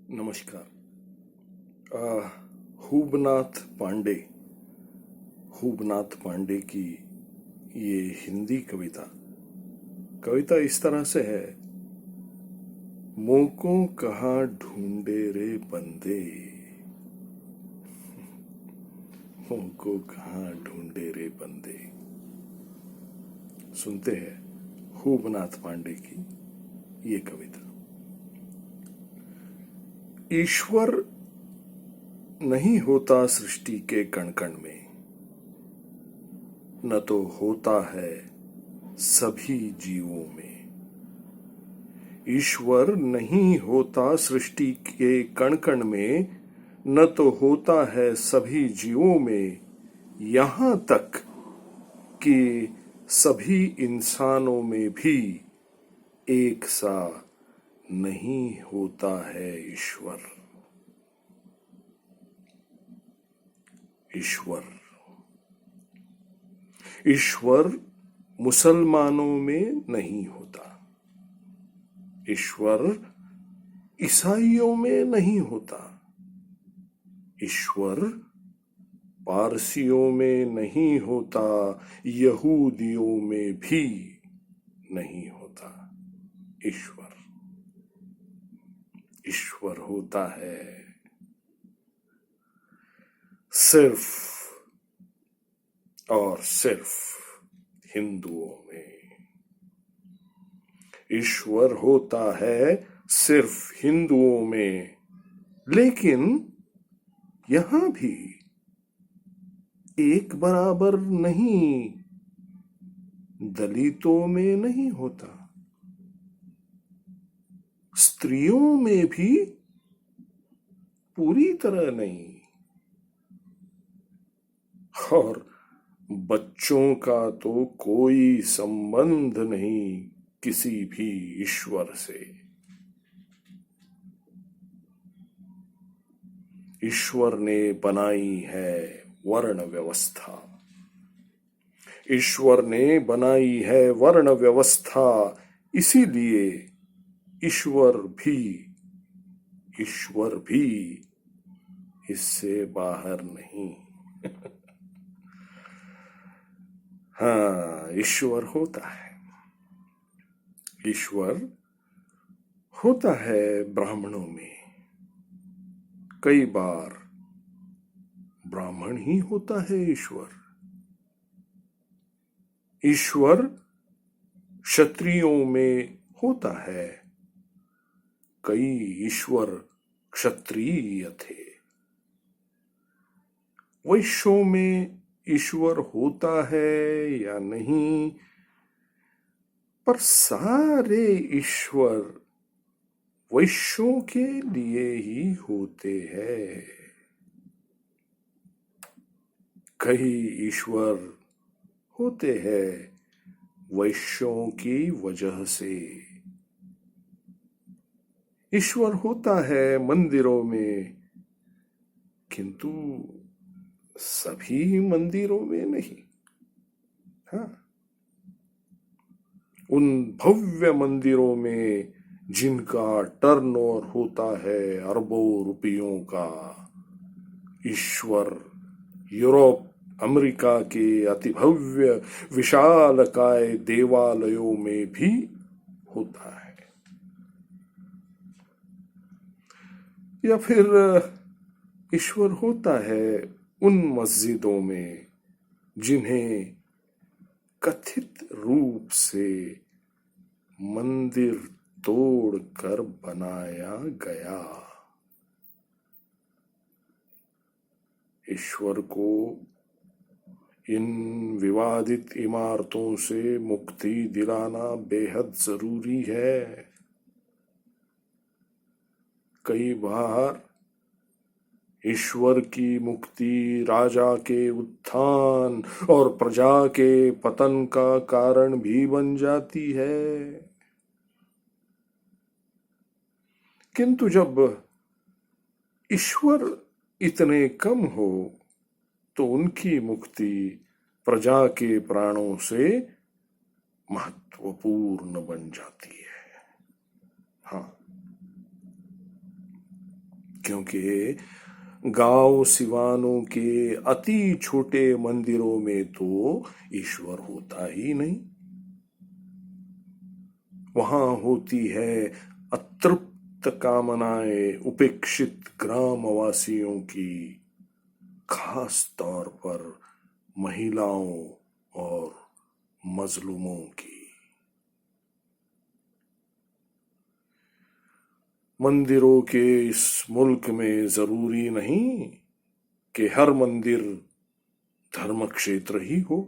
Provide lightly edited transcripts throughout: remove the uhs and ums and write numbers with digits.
नमस्कार। हुबनाथ पांडे हुबनाथ पांडे की ये हिंदी कविता इस तरह से है। मोको कहाँ ढूंढे रे बंदे, मोको कहाँ ढूंढे रे बंदे। सुनते हैं हुबनाथ पांडे की ये कविता। ईश्वर नहीं होता सृष्टि के कण कण में, न तो होता है सभी जीवों में। ईश्वर नहीं होता सृष्टि के कण कण में, न तो होता है सभी जीवों में। यहां तक कि सभी इंसानों में भी एक सा नहीं होता है ईश्वर। ईश्वर मुसलमानों में नहीं होता, ईश्वर ईसाइयों में नहीं होता, ईश्वर पारसियों में नहीं होता, यहूदियों में भी नहीं होता। ईश्वर होता है सिर्फ और सिर्फ हिंदुओं में। ईश्वर होता है सिर्फ हिंदुओं में, लेकिन यहां भी एक बराबर नहीं, दलितों में नहीं होता, स्त्रियों में भी पूरी तरह नहीं, और बच्चों का तो कोई संबंध नहीं किसी भी ईश्वर से। ईश्वर ने बनाई है वर्ण व्यवस्था, ईश्वर ने बनाई है वर्ण व्यवस्था, इसीलिए ईश्वर भी इससे बाहर नहीं। हाँ, ईश्वर होता है, ईश्वर होता है ब्राह्मणों में। कई बार ब्राह्मण ही होता है ईश्वर। ईश्वर क्षत्रियों में होता है, कई ईश्वर क्षत्रिय थे। वैश्यों में ईश्वर होता है या नहीं, पर सारे ईश्वर वैश्यों के लिए ही होते हैं। कई ईश्वर होते हैं वैश्यों की वजह से। ईश्वर होता है मंदिरों में, किंतु सभी मंदिरों में नहीं। हाँ, उन भव्य मंदिरों में जिनका टर्नओवर होता है अरबों रुपयों का, ईश्वर यूरोप अमेरिका के अति भव्य विशालकाय देवालयों में भी होता है। या फिर ईश्वर होता है उन मस्जिदों में जिन्हें कथित रूप से मंदिर तोड़कर बनाया गया। ईश्वर को इन विवादित इमारतों से मुक्ति दिलाना बेहद जरूरी है। कई बार ईश्वर की मुक्ति राजा के उत्थान और प्रजा के पतन का कारण भी बन जाती है। किंतु जब ईश्वर इतने कम हो तो उनकी मुक्ति प्रजा के प्राणों से महत्वपूर्ण बन जाती है। हाँ, क्योंकि गांव सिवानों के अति छोटे मंदिरों में तो ईश्वर होता ही नहीं। वहां होती है अतृप्त कामनाएं उपेक्षित ग्रामवासियों की, खास तौर पर महिलाओं और मजलूमों की। मंदिरों के इस मुल्क में जरूरी नहीं कि हर मंदिर धर्म क्षेत्र ही हो।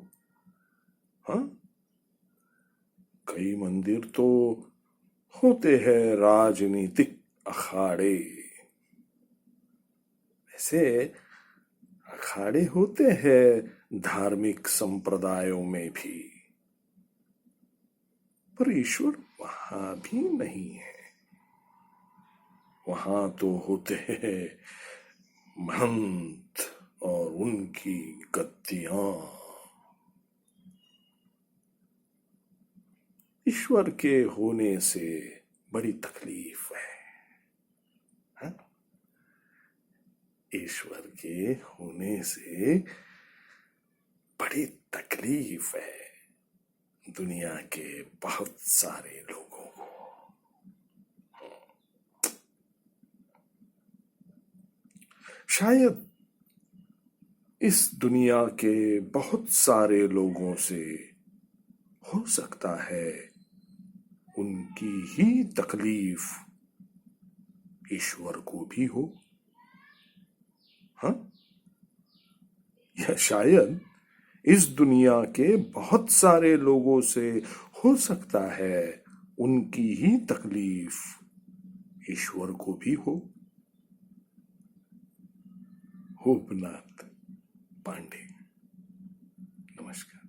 हाँ, कई मंदिर तो होते हैं राजनीतिक अखाड़े। ऐसे अखाड़े होते हैं धार्मिक संप्रदायों में भी, पर ईश्वर वहां भी नहीं है। वहां तो होते हैं महंत और उनकी गद्दियां। ईश्वर के होने से बड़ी तकलीफ है। हाँ? ईश्वर के होने से बड़ी तकलीफ है दुनिया के बहुत सारे लोगों को। शायद इस दुनिया के बहुत सारे लोगों से हो सकता है उनकी ही तकलीफ ईश्वर को भी हो। हाँ, या शायद इस दुनिया के बहुत सारे लोगों से हो सकता है उनकी ही तकलीफ ईश्वर को भी हो। होपनाथ पांडे। नमस्कार।